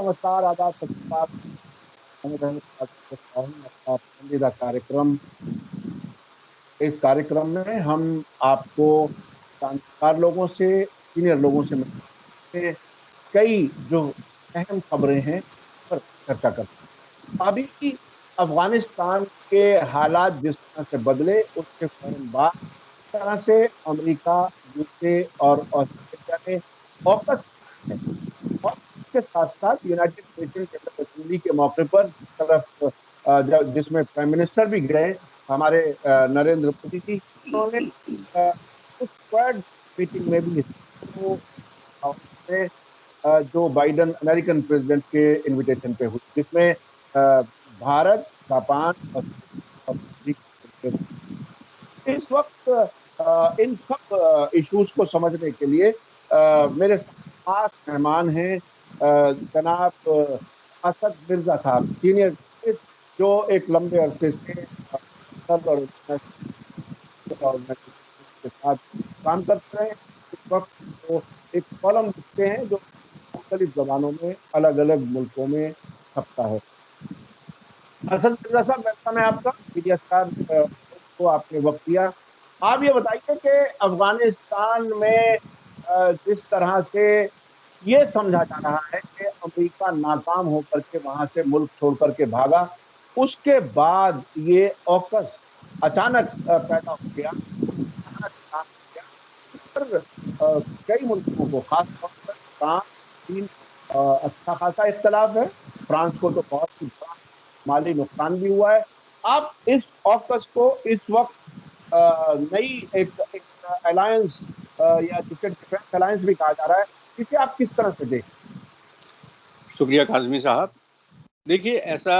नमस्कार, आदाब, सत श्री अकाल। मैं रमेश बात कर रहा हूँ, आपका पसंदीदा कार्यक्रम। इस कार्यक्रम में हम आपको जानकार लोगों से, सीनियर लोगों से मिलके कई जो अहम खबरें हैं, पर चर्चा करते हैं। अभी अफ़गानिस्तान के हालात जिस तरह से बदले, उसके फ़ौरन बाद जिस तरह से अमेरिका, यूके और ऑस्ट्रेलिया ने ऑकस है और इसके साथ-साथ यूनाइटेड नेशन जनरल असेंबली के मौके पर जिस तरफ जिसमें प्राइम मिनिस्टर भी गए, हमारे नरेंद्र मोदी जी, उन्होंने अ, उस क्वाड मीटिंग में भी तो उसमें जो बाइडेन अमेरिकन प्रेसिडेंट के इन्विटेशन पे हुई, जिसमें भारत, जापान और अफ्रीका इस वक़्त इन सब इश्यूज़ को समझने के लिए मेरे साथ खास मेहमान हैं जनाब असद मिर्ज़ा साहब, सीनियर जर्नलिस्ट जो एक लंबे अरसे से सब और ऑर्गेनाइजेशन के साथ काम करते रहे। इस वक़्त वो एक कॉलम लिखते हैं जो मुख्तलिफ ज़बानों में अलग-अलग मुल्कों में छपता है। असद मिर्ज़ा साहब, वेलकम है आपका मीडिया स्टार को आपने वक़्त दिया। आप ये बताइए कि अफ़गानिस्तान में जिस तरह से ये समझा जा रहा है कि अमेरिका नाकाम होकर के वहाँ से मुल्क छोड़ कर के भागा, उसके बाद ये ऑकस अचानक पैदा हो गया, अचानक स्टार्ट हो गया। पर कई मुल्कों को खास तौर पर फ्रांस, चीन अच्छा खासा इख्तिलाफ है। फ्रांस को तो बहुत ही बड़ा माली नुकसान भी हुआ है। आप इस ऑकस को इस वक़्त नई एक एक अलायंस या जिसे डिफेंस अलायंस भी कहा जा रहा है, इसे आप किस तरह से देखते शुक्रिया काज़मी साहब। देखिए, ऐसा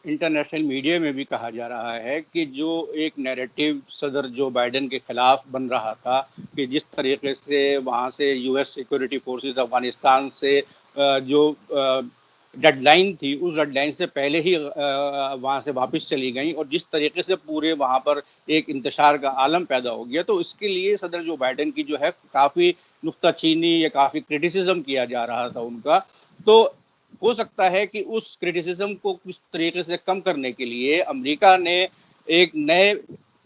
इंटरनेशनल मीडिया में भी कहा जा रहा है कि जो एक नैरेटिव सदर जो बाइडेन के खिलाफ बन रहा था कि जिस तरीके से वहाँ से यूएस सिक्योरिटी फोर्सेस अफगानिस्तान से जो डेडलाइन थी, उस डेडलाइन से पहले ही वहाँ से वापस चली गई और जिस तरीके से पूरे वहाँ पर एक इंतशार का आलम पैदा हो गया, तो इसके लिए सदर जो बाइडेन की जो है काफ़ी नुक्ताचीनी या काफ़ी क्रिटिसिज्म किया जा रहा था उनका। तो हो सकता है कि उस क्रिटिसिज्म को किस तरीके से कम करने के लिए अमेरिका ने एक नए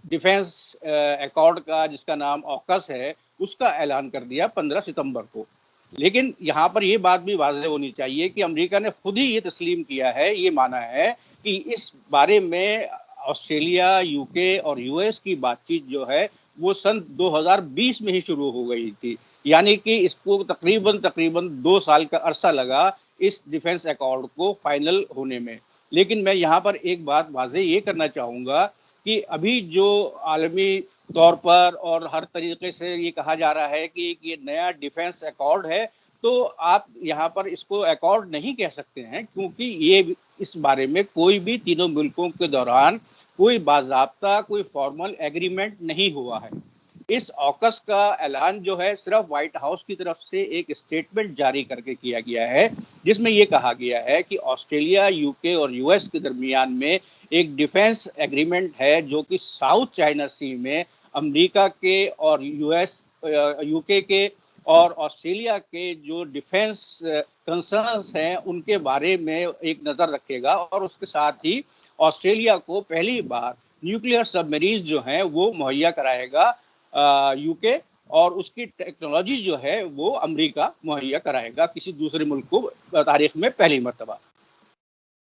डिफेंस अकॉर्ड का जिसका नाम ऑकस है, उसका ऐलान कर दिया 15 सितंबर को। लेकिन यहाँ पर ये बात भी वाज़ेह होनी चाहिए कि अमेरिका ने खुद ही ये तस्लीम किया है, ये माना है कि इस बारे में ऑस्ट्रेलिया, यूके और यूएस की बातचीत जो है, वो सन 2020 में ही शुरू हो गई थी। यानी कि इसको तकरीबन 2 साल का अरसा लगा इस डिफेंस अकॉर्ड को फाइनल होने में। लेकिन मैं यहाँ पर एक बात वाज़ेह ये करना चाहूँगा कि अभी जो आलमी तौर पर और हर तरीके से ये कहा जा रहा है कि ये नया डिफेंस अकॉर्ड है, तो आप यहाँ पर इसको अकॉर्ड नहीं कह सकते हैं क्योंकि ये इस बारे में कोई भी तीनों मुल्कों के दौरान कोई बाज़ाब्ता, कोई फॉर्मल एग्रीमेंट नहीं हुआ है। इस ऑकस का ऐलान जो है सिर्फ व्हाइट हाउस की तरफ से एक स्टेटमेंट जारी करके किया गया है, जिसमें ये कहा गया है कि ऑस्ट्रेलिया, यूके और यूएस के दरमियान में एक डिफेंस एग्रीमेंट है जो कि साउथ चाइना सी में अमेरिका के और यूके के और ऑस्ट्रेलिया के जो डिफेंस कंसर्न्स हैं उनके बारे में एक नज़र रखेगा और उसके साथ ही ऑस्ट्रेलिया को पहली बार न्यूक्लियर सबमरीन जो हैं वो मुहैया कराएगा यूके और उसकी टेक्नोलॉजी जो है वो अमेरिका मुहैया कराएगा किसी दूसरे मुल्क को तारीख में पहली मरतबा।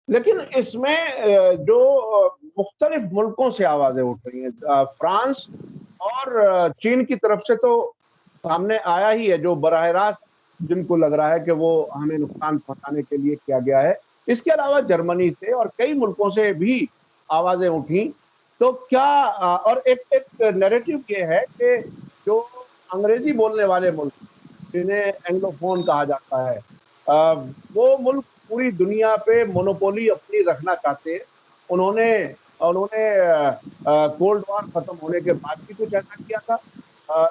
लेकिन इसमें जो मुख्तलिफ मुल्कों से आवाज़ें उठ रही हैं, फ्रांस और चीन की तरफ से तो सामने आया ही है, जो बराह रास्त जिनको लग रहा है कि वो हमें नुकसान पहुँचाने के लिए किया गया है। इसके अलावा जर्मनी से और कई मुल्कों से भी आवाज़ें उठी। तो क्या और एक एक नैरेटिव ये है कि जो अंग्रेज़ी बोलने वाले मुल्क, जिन्हें एंग्लोफ़ोन कहा जाता है, वो मुल्क पूरी दुनिया पे मोनोपोली अपनी रखना चाहते हैं। उन्होंने उन्होंने कोल्ड वॉर खत्म होने के बाद भी कुछ ऐसा किया था।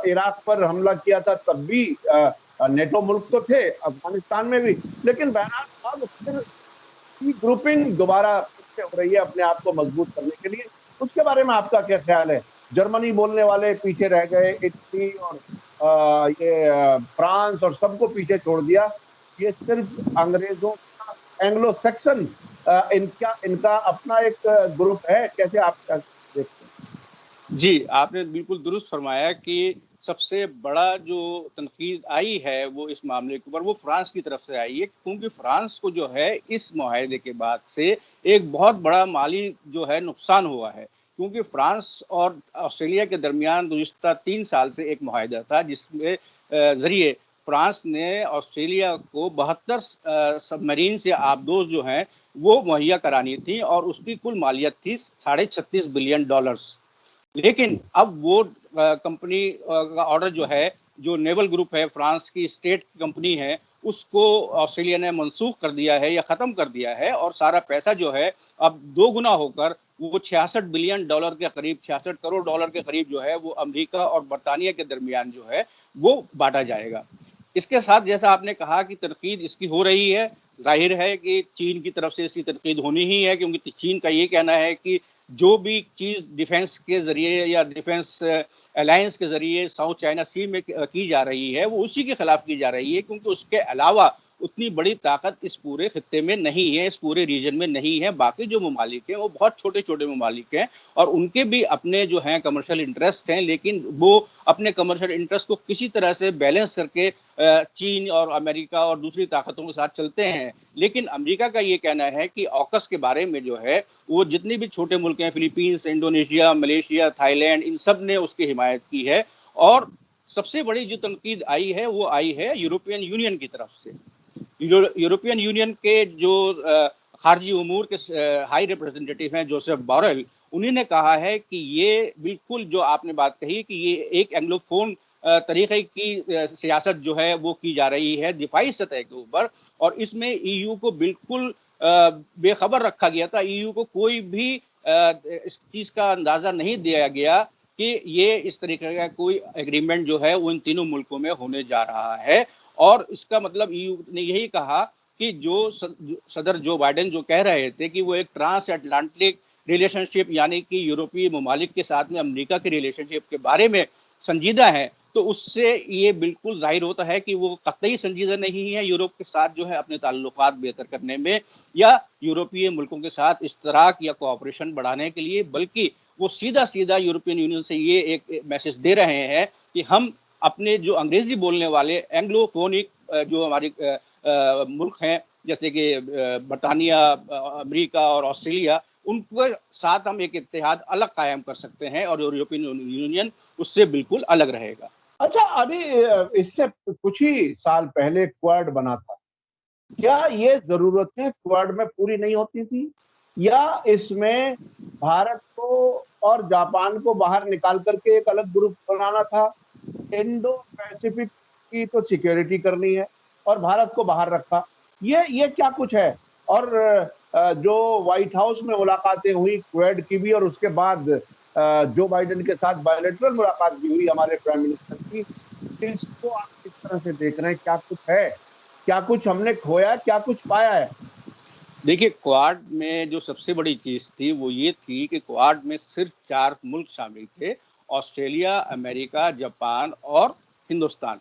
इराक पर हमला किया था तब भी नेटो मुल्क तो थे, अफ़गानिस्तान में भी। लेकिन बहरहाल अब फिर ग्रुपिंग दोबारा फिर से हो रही है अपने आप को मजबूत करने के लिए। उसके बारे में आपका क्या ख्याल है? जर्मनी बोलने वाले पीछे रह गए, इटली और फ्रांस और सबको पीछे छोड़ दिया। ये सिर्फ अंग्रेज़ों का एंग्लो सेक्शन इनका अपना एक ग्रुप है, कैसे आप क्या देखते हैं? जी, आपने बिल्कुल दुरुस्त फरमाया कि सबसे बड़ा जो तनक़ीद आई है, वो इस मामले के ऊपर वो फ्रांस की तरफ से आई है, क्योंकि फ्रांस को जो है इस मुआहदे के बाद से एक बहुत बड़ा माली जो है नुकसान हुआ है। क्योंकि फ्रांस और ऑस्ट्रेलिया के दरमियान गुज़िश्ता 3 साल से एक मुआहदा था, जिसके ज़रिए फ्रांस ने ऑस्ट्रेलिया को 72 सबमरीन्स या आबदोज़ जो हैं, वो मुहैया करानी थी और उसकी कुल मालियत थी साढ़े $36 बिलियन। लेकिन अब वो कंपनी का ऑर्डर जो है, जो नेवल ग्रुप है, फ्रांस की स्टेट कंपनी है, उसको ऑस्ट्रेलिया ने मनसूख कर दिया है या ख़त्म कर दिया है और सारा पैसा जो है, अब 2 गुना होकर वो $66 बिलियन के करीब, $66 करोड़ के करीब जो है, वो अमेरिका और बरतानिया के दरमियान जो है, वो बाँटा जाएगा। इसके साथ जैसा आपने कहा कि तनक़ीद इसकी हो रही है, ज़ाहिर है कि चीन की तरफ से इसकी तनक़ीद होनी ही है, क्योंकि चीन का ये कहना है कि जो भी चीज़ डिफेंस के ज़रिए या डिफेंस अलायंस के ज़रिए साउथ चाइना सी में की जा रही है, वो उसी के खिलाफ की जा रही है, क्योंकि उसके अलावा उतनी बड़ी ताकत इस पूरे खित्ते में नहीं है, इस पूरे रीजन में नहीं है। बाकी जो ममालिक हैं, वो बहुत छोटे-छोटे ममालिक हैं और उनके भी अपने जो हैं कमर्शियल इंटरेस्ट हैं, लेकिन वो अपने कमर्शियल इंटरेस्ट को किसी तरह से बैलेंस करके चीन और अमेरिका और दूसरी ताकतों के साथ चलते हैं। लेकिन अमेरिका का ये कहना है कि ऑकस के बारे में जो है, वो जितने भी छोटे मुल्क हैं, फिलीपींस, इंडोनेशिया, मलेशिया, थाईलैंड, इन सब ने उसकी हिमायत की है और सबसे बड़ी जो तनकीद आई है, वो आई है यूरोपियन यूनियन की तरफ से। यूरोपियन यूनियन के जो खारजी उमूर के हाई रिप्रेजेंटेटिव हैं, जोसेफ बोरेल, उन्हीं ने कहा है कि ये बिल्कुल जो आपने बात कही कि ये एक एंग्लोफ़ोन तरीक़े की सियासत जो है, वो की जा रही है दिफ़ाई सतह के ऊपर और इसमें ईयू को बिल्कुल बेखबर रखा गया था। ईयू को कोई भी इस चीज़ का अंदाज़ा नहीं दिया गया कि ये इस तरीके का कोई एग्रीमेंट जो है, वो इन तीनों मुल्कों में होने जा रहा है और इसका मतलब ईयू ने यही कहा कि जो सदर जो बाइडेन जो कह रहे थे कि वो एक ट्रांस अटलांटिक रिलेशनशिप यानी कि यूरोपीय ममालिक के साथ में अमेरिका के रिलेशनशिप के बारे में संजीदा है, तो उससे ये बिल्कुल ज़ाहिर होता है कि वो कतई संजीदा नहीं है यूरोप के साथ जो है अपने ताल्लुकात बेहतर करने में या यूरोपीय मुल्कों के साथ इश्तराक या कोऑपरेशन बढ़ाने के लिए, बल्कि वो सीधा-सीधा यूरोपियन यूनियन से ये एक मैसेज दे रहे हैं कि हम अपने जो अंग्रेज़ी बोलने वाले एंग्लोफ़ोनिक जो हमारे मुल्क हैं, जैसे कि बरतानिया, अमेरिका और ऑस्ट्रेलिया, उनके साथ हम एक इत्तेहाद अलग कायम कर सकते हैं और यूरोपियन यूनियन उससे बिल्कुल अलग रहेगा। अच्छा, अभी इससे कुछ ही साल पहले क्वाड बना था। क्या ये ज़रूरतें क्वाड में पूरी नहीं होती थी? या इसमें भारत को और जापान को बाहर निकाल कर के एक अलग ग्रुप बनाना था? इंडो पैसिफिक की तो सिक्योरिटी करनी है और भारत को बाहर रखा। ये क्या कुछ है? और जो व्हाइट हाउस में मुलाकातें हुई क्वेड की भी और उसके बाद जो बाइडेन के साथ बायलैटरल मुलाकात भी हुई हमारे प्राइम मिनिस्टर की, इसको आप किस तरह से देख रहे हैं? क्या कुछ है? क्या कुछ हमने खोया? क्या कुछ पाया है? देखिए, क्वाड में जो सबसे बड़ी चीज़ थी, वो ये थी कि क्वाड में सिर्फ़ 4 मुल्क शामिल थे, ऑस्ट्रेलिया, अमेरिका, जापान और हिंदुस्तान।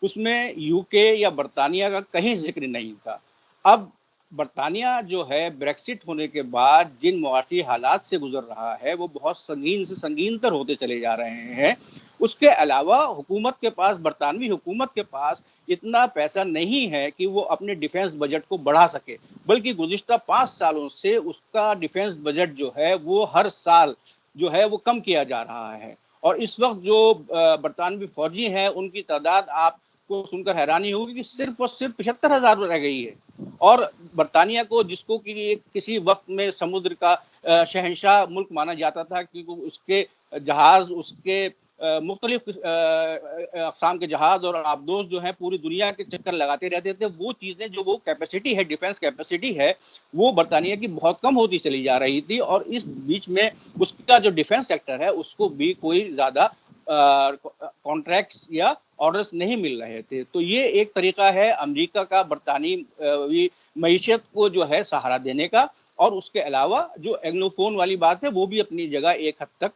उसमें यूके या बरतानिया का कहीं ज़िक्र नहीं था। अब बरतानिया जो है ब्रेक्सिट होने के बाद जिन मुआशी हालात से गुज़र रहा है, वो बहुत संगीन से संगीनतर होते चले जा रहे हैं। उसके अलावा हुकूमत के पास बरतानवी हुकूमत के पास इतना पैसा नहीं है कि वो अपने डिफेंस बजट को बढ़ा सके, बल्कि गुज़िश्ता 5 सालों से उसका डिफेंस बजट जो है, वो हर साल जो है, वो कम किया जा रहा है। और इस वक़्त जो बरतानवी फ़ौजी हैं, उनकी तादाद आपको सुनकर हैरानी होगी कि सिर्फ़ और सिर्फ़ 75,000 रह गई है। और बरतानिया को जिसको कि किसी वक़्त में समुद्र का शहंशाह मुल्क माना जाता था क्योंकि उसके जहाज़, उसके मुख्तलिफ़ अक़साम के जहाज़ और आबदोज़ जो हैं पूरी दुनिया के चक्कर लगाते रहते थे। वो चीज़ें जो वो कैपेसिटी है, डिफेंस कैपेसिटी है, वो बरतानिया की बहुत कम होती चली जा रही थी और इस बीच में उसका जो डिफेंस सेक्टर है, उसको भी कोई ज़्यादा कॉन्ट्रैक्ट्स या ऑर्डर्स नहीं मिल रहे थे। तो ये एक तरीका है अमेरिका का बरतानवी मईशत को जो है सहारा देने का और उसके अलावा जो एंग्लोफ़ोन वाली बात है, वो भी अपनी जगह एक हद तक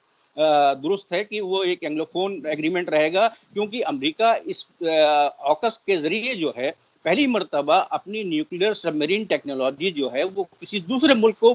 दुरुस्त है कि वो एक एंग्लोफ़ोन एग्रीमेंट रहेगा क्योंकि अमेरिका इस ऑकस के ज़रिए जो है पहली मर्तबा अपनी न्यूक्लियर सबमरीन टेक्नोलॉजी जो है वो किसी दूसरे मुल्क को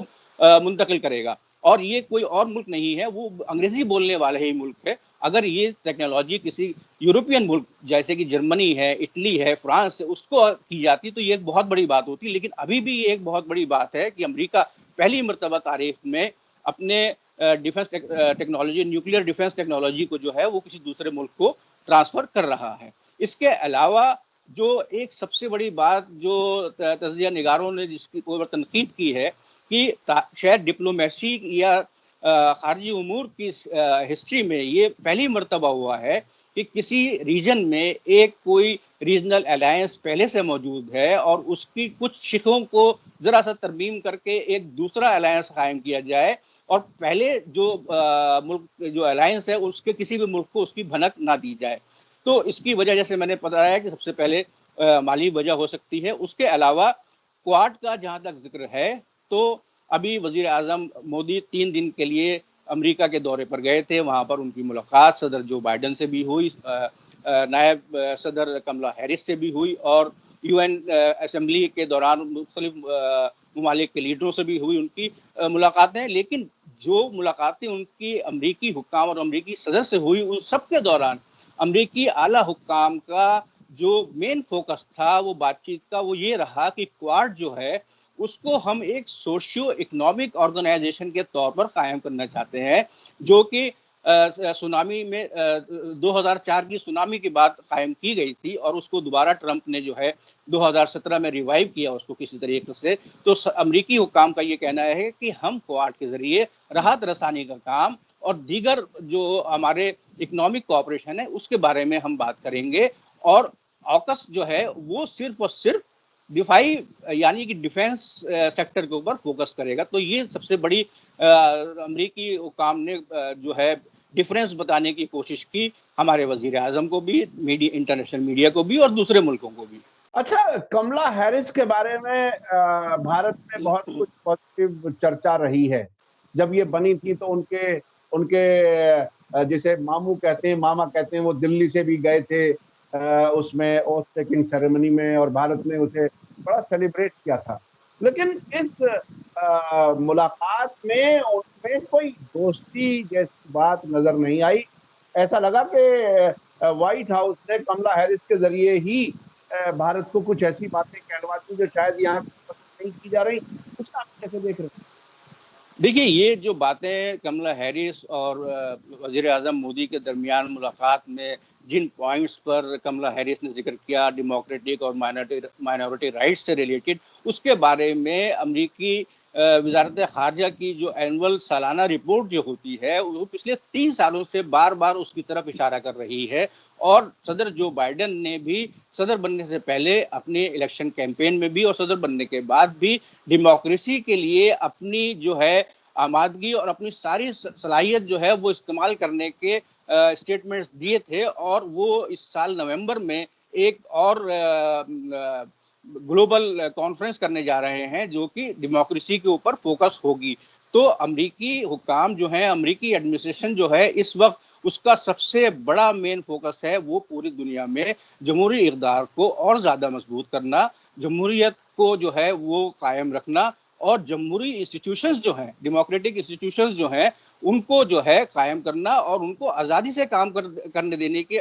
मुंतकिल करेगा। और ये कोई और मुल्क नहीं है, वो अंग्रेजी बोलने वाला ही मुल्क है। अगर ये टेक्नोलॉजी किसी यूरोपियन मुल्क जैसे कि जर्मनी है, इटली है, फ्रांस है, उसको की जाती तो ये एक बहुत बड़ी बात होती। लेकिन अभी भी ये एक बहुत बड़ी बात है कि अमेरिका पहली मर्तबा तारीख में अपने defence technology, nuclear defence technology को जो है वो किसी दूसरे मुल्क को ट्रांसफर कर रहा है। इसके अलावा जो एक सबसे बड़ी बात जो तजिया निगारों ने जिसकी ऊपर तनकीद की है कि शायद डिप्लोमेसी या खारजी उमूर की हिस्ट्री में ये पहली मर्तबा हुआ है कि किसी रीजन में एक कोई रीजनल अलायंस पहले से मौजूद है और उसकी कुछ शिकों को जरा सा तरमीम करके एक दूसरा अलायंस कायम किया जाए और पहले जो मुल्क जो अलायंस है उसके किसी भी मुल्क को उसकी भनक ना दी जाए। तो इसकी वजह जैसे मैंने बताया कि सबसे पहले माली वजह हो सकती है। उसके अलावा क्वाड का जहाँ तक जिक्र है तो अभी वजीर आजम मोदी 3 दिन के लिए अमेरिका के दौरे पर गए थे। वहाँ पर उनकी मुलाकात सदर जो बाइडन से भी हुई, नायब सदर कमला हैरिस से भी हुई और यूएन असेंबली के दौरान मुख्तलिफ ममालिक के लीडरों से भी हुई उनकी मुलाकातें। लेकिन जो मुलाकातें उनकी अमरीकी हुक्काम और अमरीकी सदर से हुई उन सब के दौरान अमरीकी आला हुक्काम का जो मेन फोकस था वो बातचीत का वो ये रहा कि क्वाड जो है उसको हम एक सोशियो इकोनॉमिक ऑर्गेनाइजेशन के तौर पर कायम करना चाहते हैं, जो कि सुनामी में 2004 की सुनामी की बात कायम की गई थी और उसको दोबारा ट्रंप ने जो है 2017 में रिवाइव किया उसको किसी तरीके से। तो अमरीकी हुक्काम का ये कहना है कि हम क्वाड के जरिए राहत रसानी का काम और दीगर जो हमारे इकोनॉमिक कोऑपरेशन है उसके बारे में हम बात करेंगे। और ऑकस जो है वो सिर्फ और सिर्फ दिफाई यानी कि डिफेंस सेक्टर के ऊपर फोकस करेगा। तो ये सबसे बड़ी अमरीकी हुक्काम ने जो है डिफरेंस बताने की कोशिश की हमारे वजीर आजम को भी, मीडिया, इंटरनेशनल मीडिया को भी और दूसरे मुल्कों को भी। अच्छा, कमला हैरिस के बारे में भारत में बहुत कुछ पॉजिटिव चर्चा रही है। जब ये बनी थी तो उनके उनके जिसे मामू कहते हैं, मामा कहते हैं, वो दिल्ली से भी गए थे उसमें ओथ टेकिंग सेरेमनी में और भारत ने उसे बड़ा सेलिब्रेट किया था। लेकिन इस मुलाकात में उनमें कोई दोस्ती जैसी बात नजर नहीं आई। ऐसा लगा कि व्हाइट हाउस ने कमला हैरिस के जरिए ही भारत को कुछ ऐसी बातें कहलवा दी जो शायद यहाँ नहीं की जा रही। उसका आप कैसे देख रहे हैं? देखिए, ये जो बातें कमला हैरिस और वज़ीर आज़म मोदी के दरमियान मुलाकात में जिन पॉइंट्स पर कमला हैरिस ने ज़िक्र किया डेमोक्रेटिक और माइनॉरिटी राइट्स से रिलेटेड, उसके बारे में अमरीकी वज़ारत ख़ारजा की जो एनुअल सालाना रिपोर्ट जो होती है, वो पिछले 3 सालों से बार-बार उसकी तरफ इशारा कर रही है। और सदर जो बाइडेन ने भी सदर बनने से पहले अपने इलेक्शन कैंपेन में भी और सदर बनने के बाद भी डेमोक्रेसी के लिए अपनी जो है आमादगी और अपनी सारी सलाहियत जो है वो इस्तेमाल करने के स्टेटमेंट्स दिए थे। और वो इस साल नवंबर में एक और ग्लोबल कॉन्फ्रेंस करने जा रहे हैं जो कि डेमोक्रेसी के ऊपर फोकस होगी। तो अमरीकी हुक्काम जो हैं, अमरीकी एडमिनिस्ट्रेशन जो है इस वक्त उसका सबसे बड़ा मेन फोकस है वो पूरी दुनिया में जमहूरी इक़्तिदार को और ज़्यादा मजबूत करना, जमहूरियत को जो है वो कायम रखना और जमहूरी इंस्टीट्यूशंस जो हैं, डेमोक्रेटिक इंस्टीट्यूशंस जो हैं, उनको जो है कायम करना और उनको आज़ादी से काम करने देने के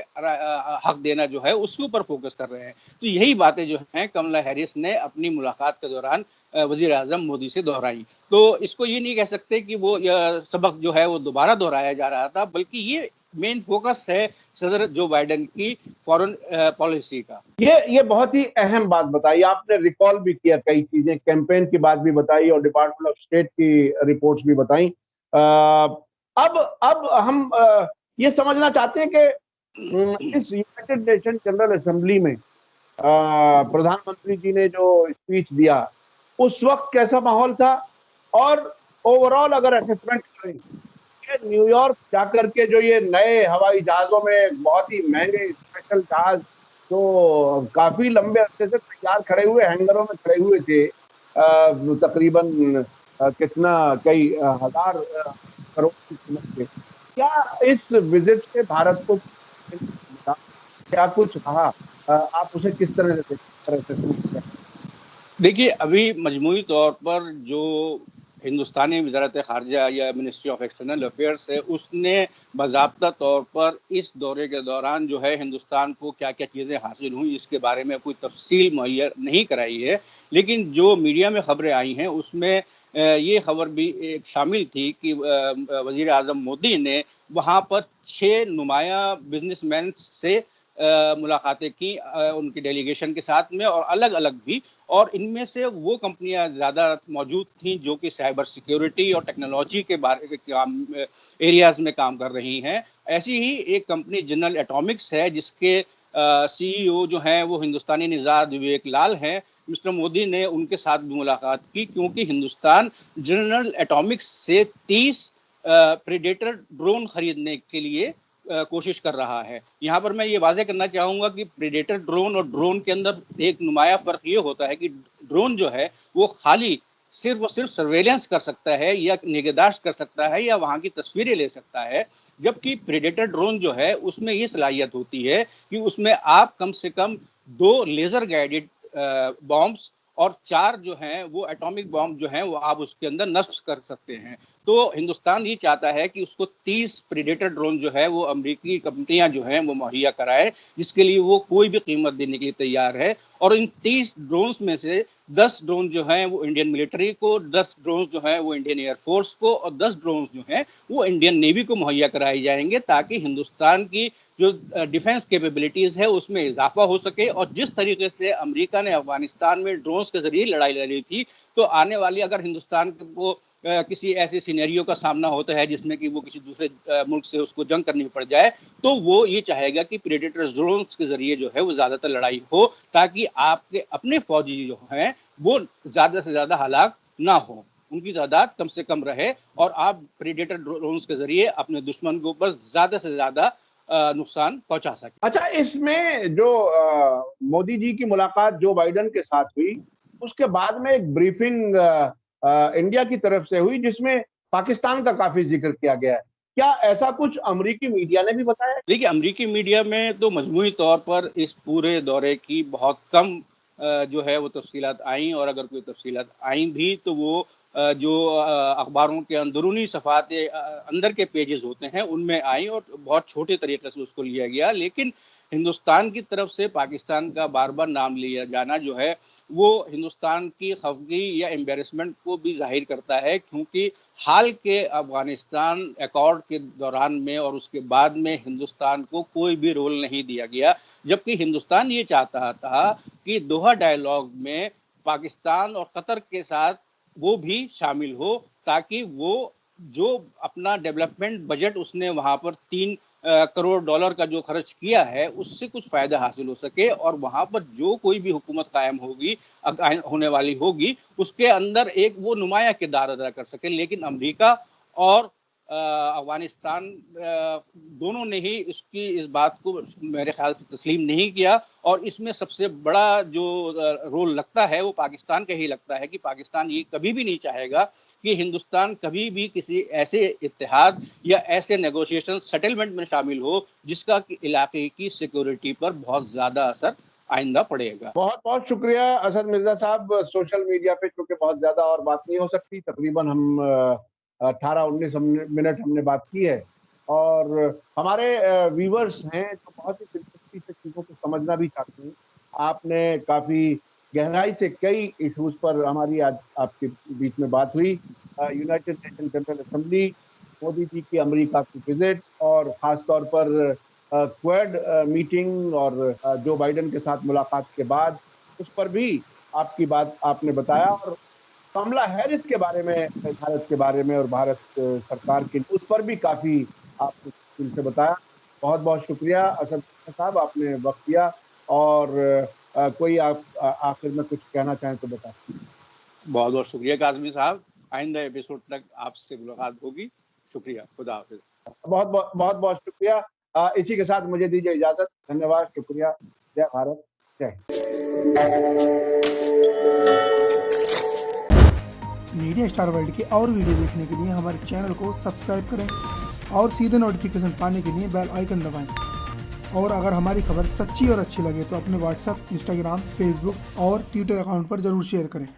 हक देना जो है उसके ऊपर फोकस कर रहे हैं। तो यही बातें जो हैं कमला हैरिस ने अपनी मुलाकात के दौरान वज़ीर आज़म मोदी से दोहराई। तो इसको ये नहीं कह सकते कि वो सबक जो है वो दोबारा दोहराया जा रहा था, बल्कि ये मेन फोकस है सदर जो बाइडेन की फॉरेन पॉलिसी का। ये बहुत ही अहम बात बताई आपने, रिकॉल भी किया कई चीजें, कैंपेन की बात भी बताई और डिपार्टमेंट ऑफ स्टेट की रिपोर्ट्स भी बताई। अब हम ये समझना चाहते हैं कि इस यूनाइटेड नेशन जनरल असेंबली में प्रधानमंत्री जी ने जो स्पीच दिया उस वक्त कैसा माहौल था, और ओवरऑल अगर असेसमेंट करें ये न्यूयॉर्क जाकर के जो ये नए हवाई जहाजों में बहुत ही महंगे स्पेशल जहाज जो काफी लंबे अरसे से तैयार खड़े हुए हैंगरों में खड़े हुए थे, तकरीबन कितना कई हजार करोड़ की कीमत के, क्या इस विजिट से भारत को क्या कुछ कहा, आप उसे किस तरह से देखते हैं? तरह से शुरू किया? देखिए, अभी मजमूई तौर पर जो हिंदुस्तानी वज़ारत-ए-ख़ारिजा या मिनिस्ट्री ऑफ एक्सटर्नल अफ़ेयर्स है, उसने बाज़ाब्ता तौर पर इस दौरे के दौरान जो है हिंदुस्तान को क्या-क्या चीज़ें हासिल हुई, इसके बारे में कोई तफ़सील मुहैया नहीं कराई है। लेकिन जो मीडिया में ख़बरें आई हैं, उसमें ये ख़बर भी एक शामिल थी कि वज़ीर आज़म मोदी ने वहाँ पर 6 नुमायाँ बिज़नेसमैन से मुलाकातें की उनकी डेलीगेशन के साथ में और अलग-अलग भी। और इनमें से वो कंपनियाँ ज़्यादा मौजूद थीं जो कि साइबर सिक्योरिटी और टेक्नोलॉजी के बारे के काम एरियाज़ में काम कर रही हैं। ऐसी ही एक कंपनी जनरल एटॉमिक्स है जिसके सीईओ जो हैं वो हिंदुस्तानी निज़ाद विवेक लाल हैं। मिस्टर मोदी ने उनके साथ भी मुलाकात की क्योंकि हिंदुस्तान जनरल एटॉमिक्स से 30 प्रेडेटर ड्रोन खरीदने के लिए कोशिश कर रहा है। यहाँ पर मैं ये वाज़ेह करना चाहूँगा कि प्रेडेटर ड्रोन और ड्रोन के अंदर एक नुमायाँ फ़र्क ये होता है कि ड्रोन जो है वो खाली सिर्फ़ और सिर्फ़ सर्वेलेंस कर सकता है या निगहदाश्त कर सकता है या वहाँ की तस्वीरें ले सकता है। जबकि प्रेडेटर ड्रोन जो है उसमें ये सलाहियत होती है कि उसमें आप कम से कम 2 लेज़र गाइडेड बॉम्ब्स और 4 जो हैं वो एटॉमिक बॉम्ब जो हैं वो आप उसके अंदर नस्ब कर सकते हैं। तो हिंदुस्तान ये चाहता है कि उसको 30 प्रेडेटर ड्रोन जो है वो अमेरिकी कंपनियां जो हैं वो मुहैया कराए, जिसके लिए वो कोई भी कीमत देने के लिए तैयार है। और इन 30 ड्रोन्स में से 10 ड्रोन जो हैं वो इंडियन मिलिट्री को, 10 ड्रोन जो हैं वो इंडियन एयरफोर्स को और 10 ड्रोन जो हैं वो इंडियन नेवी को मुहैया कराए जाएंगे ताकि हिंदुस्तान की जो डिफेंस कैपेबिलिटीज़ है उसमें इजाफा हो सके। और जिस तरीके से अमेरिका ने अफगानिस्तान में ड्रोन्स के जरिए लड़ाई लड़ी थी, तो आने वाली अगर हिंदुस्तान को किसी ऐसे सिनेरियो का सामना होता है जिसमें कि वो किसी दूसरे मुल्क से उसको जंग करनी पड़ जाए, तो वो ये चाहेगा कि प्रेडेटर ड्रोन्स के ज़रिए जो है वो ज़्यादातर लड़ाई हो ताकि आपके अपने फ़ौजी जो हैं वो ज़्यादा से ज़्यादा हलाक ना हों। उनकी तादाद कम से कम रहे और आप प्रेडेटर ड्रोन्स के ज़रिए अपने दुश्मन के ऊपर ज़्यादा से ज़्यादा नुकसान पहुँचा सकें। अच्छा, इसमें जो मोदी जी की मुलाकात जो बाइडेन के साथ हुई, उसके बाद में एक ब्रीफिंग इंडिया की तरफ से हुई जिसमें पाकिस्तान का काफ़ी ज़िक्र किया गया है। क्या ऐसा कुछ अमेरिकी मीडिया ने भी बताया है? देखिए, अमरीकी मीडिया में तो मजमूई तौर पर इस पूरे दौरे की बहुत कम जो है वो तफ़सीलात आईं और अगर कोई तफ़सीलात आईं भी तो वो जो अखबारों के अंदरूनी सफ़ात अंदर के पेजेज़ होते हैं उनमें आईं और बहुत छोटे तरीके से उसको लिया गया। लेकिन हिंदुस्तान की तरफ से पाकिस्तान का बार-बार नाम लिया जाना जो है वो हिंदुस्तान की ख़फ़गी या एम्बैरेसमेंट को भी ज़ाहिर करता है क्योंकि हाल के अफ़गानिस्तान अकॉर्ड के दौरान में और उसके बाद में हिंदुस्तान को कोई भी रोल नहीं दिया गया। जबकि हिंदुस्तान ये चाहता था कि दोहा डायलॉग में पाकिस्तान और कतर के साथ वो भी शामिल हो ताकि वो जो अपना डेवलपमेंट बजट उसने वहाँ पर 3 करोड़ डॉलर का जो खर्च किया है, उससे कुछ फ़ायदा हासिल हो सके और वहाँ पर जो कोई भी हुकूमत कायम होगी होने वाली होगी, उसके अंदर एक वो नुमायाँ किरदार अदा कर सके। लेकिन अमेरिका और अफ़गानिस्तान दोनों ने ही इस बात को मेरे ख़्याल से तस्लीम नहीं किया और इसमें सबसे बड़ा जो रोल लगता है, वो पाकिस्तान का ही लगता है कि पाकिस्तान ये कभी भी नहीं चाहेगा कि हिंदुस्तान कभी भी किसी ऐसे इत्तेहाद या ऐसे नेगोशिएशन सेटलमेंट में शामिल हो, जिसका कि इलाके की सिक्योरिटी पर बहुत ज़्यादा असर आइंदा पड़ेगा। बहुत-बहुत शुक्रिया असद मिर्ज़ा साहब। सोशल मीडिया पे चूँकि बहुत ज़्यादा और बात नहीं हो सकती, तकरीबन हम 18-19 मिनट हमने बात की है और हमारे व्यूअर्स हैं जो बहुत ही दिलचस्पी से चीज़ों को समझना भी चाहते हैं। आपने काफ़ी गहराई से कई इश्यूज़ पर हमारी आज आपके बीच में बात हुई। United nation general assembly, Modi ji की अमेरिका की विज़िट और ख़ास तौर पर क्वाड मीटिंग और जो बाइडेन के साथ मुलाकात के बाद उस पर भी आपकी बात आपने बताया और कमला हैरिस के बारे में, भारत के बारे में और भारत सरकार की उस पर भी काफ़ी आपने तफ़सील से बताया। बहुत-बहुत शुक्रिया असद साहब, आपने वक़्त दिया और कोई आप आखिर में कुछ कहना चाहें तो बताएँ? बहुत-बहुत शुक्रिया काज़मी साहब। आइंदा एपिसोड तक आपसे मुलाकात होगी। शुक्रिया, खुदा हाफ़िज़। बहुत-बहुत शुक्रिया। इसी के साथ मुझे दीजिए इजाज़त। धन्यवाद, शुक्रिया। जय भारत, जय हिंद। मीडिया स्टार वर्ल्ड के और वीडियो देखने के लिए हमारे चैनल को सब्सक्राइब करें और सीधे नोटिफिकेशन पाने के लिए बेल आइकन दबाएं। और अगर हमारी खबर सच्ची और अच्छी लगे तो अपने व्हाट्सएप, इंस्टाग्राम, फेसबुक और ट्विटर अकाउंट पर जरूर शेयर करें।